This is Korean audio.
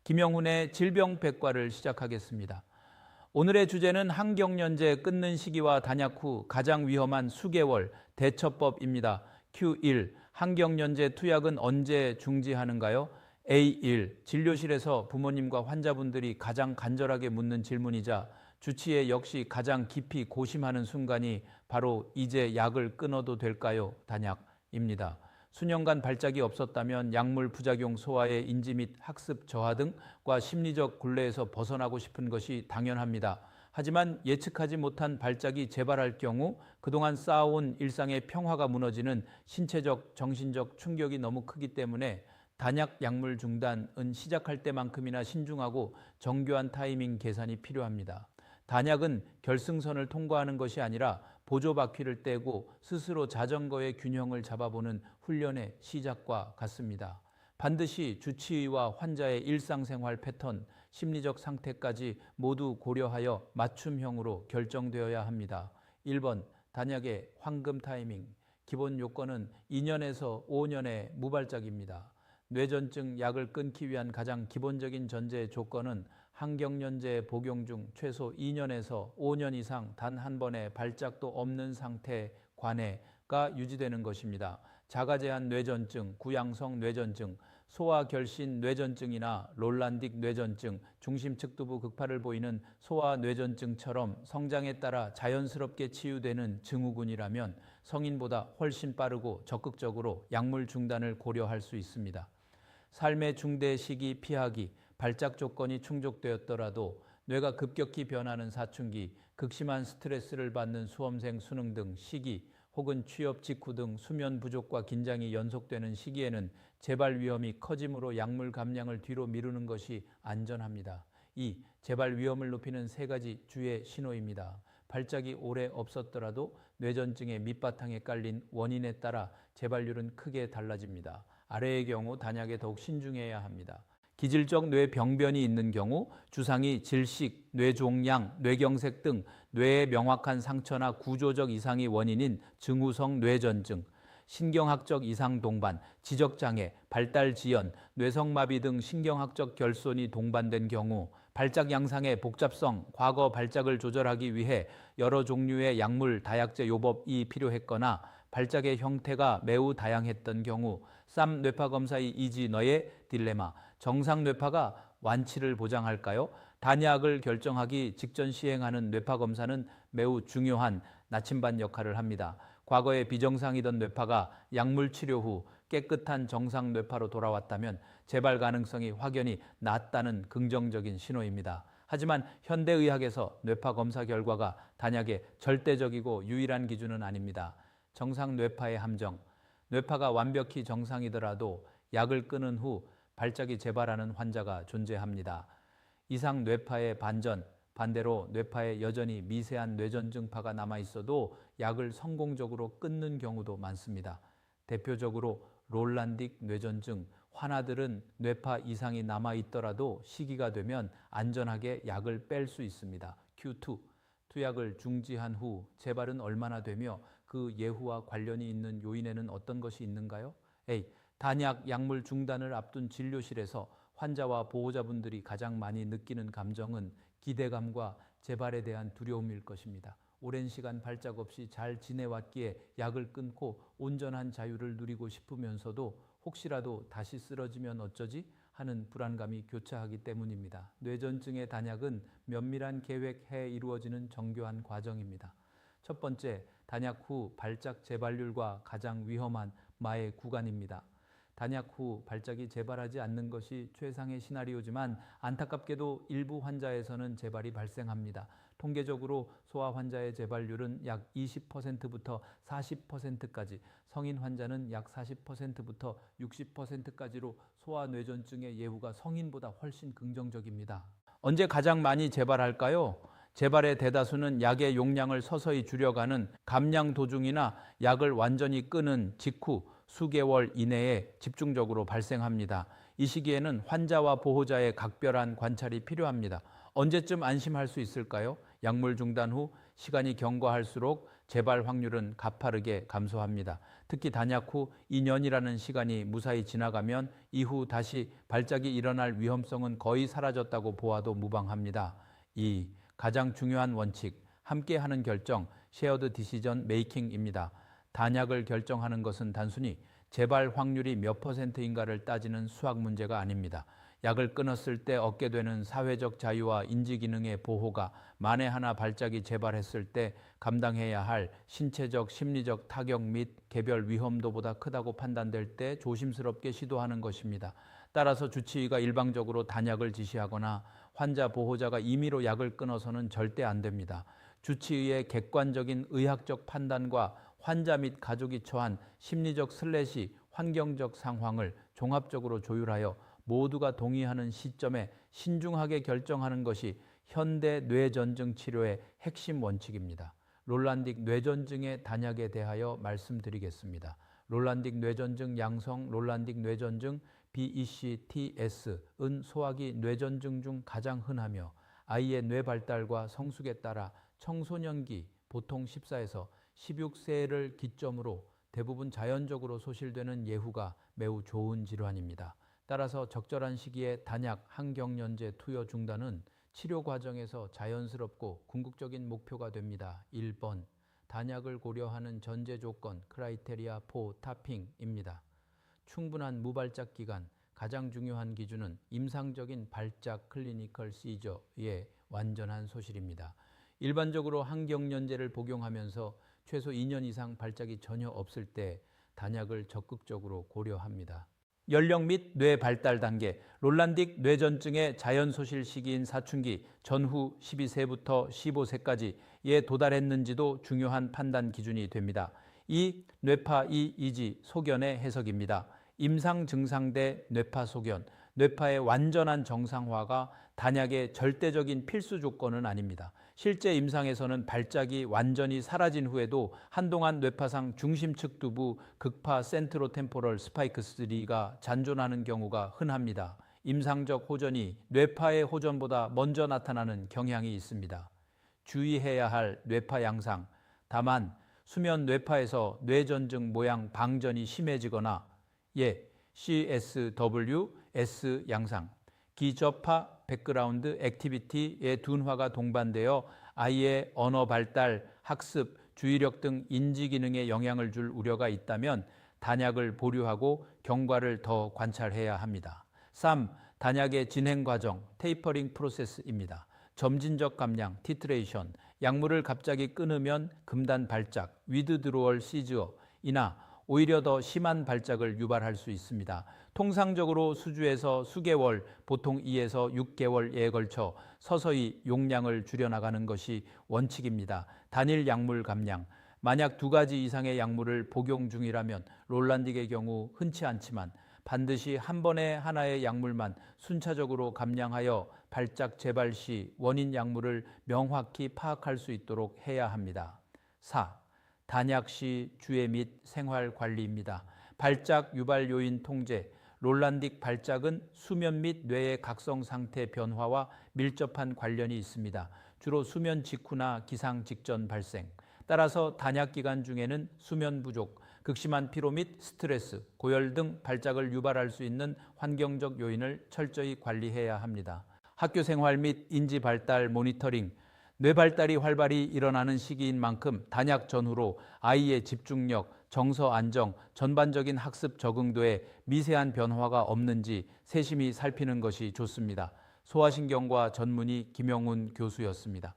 김영훈의 질병백과를 시작하겠습니다. 오늘의 주제는 항경련제 끊는 시기와 단약 후 가장 위험한 수개월 대처법입니다. Q1. 항경련제 투약은 언제 중지하는가요? A1. 진료실에서 부모님과 환자분들이 가장 간절하게 묻는 질문이자 주치의 역시 가장 깊이 고심하는 순간이 바로 이제 약을 끊어도 될까요? 단약입니다. 수년간 발작이 없었다면 약물 부작용 소화의 인지 및 학습 저하 등과 심리적 굴레에서 벗어나고 싶은 것이 당연합니다. 하지만 예측하지 못한 발작이 재발할 경우 그동안 쌓아온 일상의 평화가 무너지는 신체적, 정신적 충격이 너무 크기 때문에 단약 약물 중단은 시작할 때만큼이나 신중하고 정교한 타이밍 계산이 필요합니다. 단약은 결승선을 통과하는 것이 아니라 보조바퀴를 떼고 스스로 자전거의 균형을 잡아보는 훈련의 시작과 같습니다. 반드시 주치의와 환자의 일상생활 패턴, 심리적 상태까지 모두 고려하여 맞춤형으로 결정되어야 합니다. 1번, 단약의 황금 타이밍. 기본 요건은 2년에서 5년의 무발작입니다. 뇌전증 약을 끊기 위한 가장 기본적인 전제 조건은 항경련제 복용 중 최소 2년에서 5년 이상 단 한 번의 발작도 없는 상태 관해가 유지되는 것입니다. 자가제한 뇌전증, 구양성 뇌전증, 소아결신 뇌전증이나 롤란딕 뇌전증, 중심측두부 극파를 보이는 소아뇌전증처럼 성장에 따라 자연스럽게 치유되는 증후군이라면 성인보다 훨씬 빠르고 적극적으로 약물 중단을 고려할 수 있습니다. 삶의 중대 시기 피하기, 발작 조건이 충족되었더라도 뇌가 급격히 변하는 사춘기, 극심한 스트레스를 받는 수험생 수능 등 시기, 혹은 취업 직후 등 수면 부족과 긴장이 연속되는 시기에는 재발 위험이 커지므로 약물 감량을 뒤로 미루는 것이 안전합니다. 2. 재발 위험을 높이는 3가지 주의 신호입니다. 발작이 오래 없었더라도 뇌전증의 밑바탕에 깔린 원인에 따라 재발률은 크게 달라집니다. 아래의 경우 단약에 더욱 신중해야 합니다. 기질적 뇌병변이 있는 경우 주상이 질식, 뇌종양, 뇌경색 등 뇌의 명확한 상처나 구조적 이상이 원인인 증후성 뇌전증, 신경학적 이상 동반, 지적장애, 발달지연, 뇌성마비 등 신경학적 결손이 동반된 경우 발작 양상의 복잡성, 과거 발작을 조절하기 위해 여러 종류의 약물, 다약제 요법이 필요했거나 발작의 형태가 매우 다양했던 경우 쌈 뇌파 검사의 이지 너의 딜레마, 정상 뇌파가 완치를 보장할까요? 단약을 결정하기 직전 시행하는 뇌파 검사는 매우 중요한 나침반 역할을 합니다. 과거에 비정상이던 뇌파가 약물 치료 후 깨끗한 정상 뇌파로 돌아왔다면 재발 가능성이 확연히 낮다는 긍정적인 신호입니다. 하지만 현대의학에서 뇌파 검사 결과가 단약의 절대적이고 유일한 기준은 아닙니다. 정상 뇌파의 함정. 뇌파가 완벽히 정상이더라도 약을 끊은 후 발작이 재발하는 환자가 존재합니다. 이상 뇌파의 반전, 반대로 뇌파에 여전히 미세한 뇌전증파가 남아있어도 약을 성공적으로 끊는 경우도 많습니다. 대표적으로 롤란딕 뇌전증, 환아들은 뇌파 이상이 남아있더라도 시기가 되면 안전하게 약을 뺄 수 있습니다. Q2. 투약을 중지한 후 재발은 얼마나 되며 그 예후와 관련이 있는 요인에는 어떤 것이 있는가요? A. 단약 약물 중단을 앞둔 진료실에서 환자와 보호자분들이 가장 많이 느끼는 감정은 기대감과 재발에 대한 두려움일 것입니다. 오랜 시간 발작 없이 잘 지내왔기에 약을 끊고 온전한 자유를 누리고 싶으면서도 혹시라도 다시 쓰러지면 어쩌지 하는 불안감이 교차하기 때문입니다. 뇌전증의 단약은 면밀한 계획해 이루어지는 정교한 과정입니다. 첫 번째, 단약 후 발작 재발률과 가장 위험한 마의 구간입니다. 단약 후 발작이 재발하지 않는 것이 최상의 시나리오지만 안타깝게도 일부 환자에서는 재발이 발생합니다. 통계적으로 소아 환자의 재발률은 약 20%부터 40%까지, 성인 환자는 약 40%부터 60%까지로 소아 뇌전증의 예후가 성인보다 훨씬 긍정적입니다. 언제 가장 많이 재발할까요? 재발의 대다수는 약의 용량을 서서히 줄여가는 감량 도중이나 약을 완전히 끊은 직후 수개월 이내에 집중적으로 발생합니다. 이 시기에는 환자와 보호자의 각별한 관찰이 필요합니다. 언제쯤 안심할 수 있을까요? 약물 중단 후 시간이 경과할수록 재발 확률은 가파르게 감소합니다. 특히 단약 후 2년이라는 시간이 무사히 지나가면 이후 다시 발작이 일어날 위험성은 거의 사라졌다고 보아도 무방합니다. 2. 가장 중요한 원칙, 함께하는 결정, 쉐어드 디시전 메이킹입니다. 단약을 결정하는 것은 단순히 재발 확률이 몇 %인가를 따지는 수학 문제가 아닙니다. 약을 끊었을 때 얻게 되는 사회적 자유와 인지기능의 보호가 만에 하나 발작이 재발했을 때 감당해야 할 신체적, 심리적 타격 및 개별 위험도보다 크다고 판단될 때 조심스럽게 시도하는 것입니다. 따라서 주치의가 일방적으로 단약을 지시하거나 환자 보호자가 임의로 약을 끊어서는 절대 안 됩니다. 주치의의 객관적인 의학적 판단과 환자 및 가족이 처한 심리적 슬래시 환경적 상황을 종합적으로 조율하여 모두가 동의하는 시점에 신중하게 결정하는 것이 현대 뇌전증 치료의 핵심 원칙입니다. 롤란딕 뇌전증의 단약에 대하여 말씀드리겠습니다. 롤란딕 뇌전증 양성 롤란딕 뇌전증 BECTS은 소화기 뇌전증 중 가장 흔하며 아이의 뇌 발달과 성숙에 따라 청소년기 보통 14에서 16세를 기점으로 대부분 자연적으로 소실되는 예후가 매우 좋은 질환입니다. 따라서 적절한 시기에 단약 항경련제 투여 중단은 치료 과정에서 자연스럽고 궁극적인 목표가 됩니다. 1번 단약을 고려하는 전제 조건 크라이테리아 포 타핑입니다. 충분한 무발작 기간, 가장 중요한 기준은 임상적인 발작 클리니컬 시저의 완전한 소실입니다. 일반적으로 항경련제를 복용하면서 최소 2년 이상 발작이 전혀 없을 때 단약을 적극적으로 고려합니다. 연령 및 뇌 발달 단계, 롤란딕 뇌전증의 자연 소실 시기인 사춘기 전후 12세부터 15세까지에 도달했는지도 중요한 판단 기준이 됩니다. 이 뇌파 이지 소견의 해석입니다. 임상 증상 대 뇌파 소견, 뇌파의 완전한 정상화가 단약의 절대적인 필수 조건은 아닙니다. 실제 임상에서는 발작이 완전히 사라진 후에도 한동안 뇌파상 중심측 두부 극파 센트로템포럴 스파이크 3가 잔존하는 경우가 흔합니다. 임상적 호전이 뇌파의 호전보다 먼저 나타나는 경향이 있습니다. 주의해야 할 뇌파 양상, 다만 수면 뇌파에서 뇌전증 모양 방전이 심해지거나 CSW, S 양상, 기저파 백그라운드 액티비티의 둔화가 동반되어 아이의 언어 발달, 학습, 주의력 등 인지 기능에 영향을 줄 우려가 있다면 단약을 보류하고 경과를 더 관찰해야 합니다. 3. 단약의 진행 과정, 테이퍼링 프로세스입니다. 점진적 감량, 티트레이션, 약물을 갑자기 끊으면 금단 발작, 위드드로얼 시즈어이나 오히려 더 심한 발작을 유발할 수 있습니다. 통상적으로 수주에서 수개월, 보통 2에서 6개월에 걸쳐 서서히 용량을 줄여나가는 것이 원칙입니다. 단일 약물 감량, 만약 2가지 이상의 약물을 복용 중이라면 롤란딕의 경우 흔치 않지만 반드시 한 번에 하나의 약물만 순차적으로 감량하여 발작 재발 시 원인 약물을 명확히 파악할 수 있도록 해야 합니다. 4. 단약 시 주의 및 생활 관리입니다. 발작 유발 요인 통제, 롤란딕 발작은 수면 및 뇌의 각성 상태 변화와 밀접한 관련이 있습니다. 주로 수면 직후나 기상 직전 발생. 따라서 단약 기간 중에는 수면 부족, 극심한 피로 및 스트레스, 고열 등 발작을 유발할 수 있는 환경적 요인을 철저히 관리해야 합니다. 학교 생활 및 인지 발달 모니터링, 뇌 발달이 활발히 일어나는 시기인 만큼 단약 전후로 아이의 집중력, 정서 안정, 전반적인 학습 적응도에 미세한 변화가 없는지 세심히 살피는 것이 좋습니다. 소아신경과 전문의 김영훈 교수였습니다.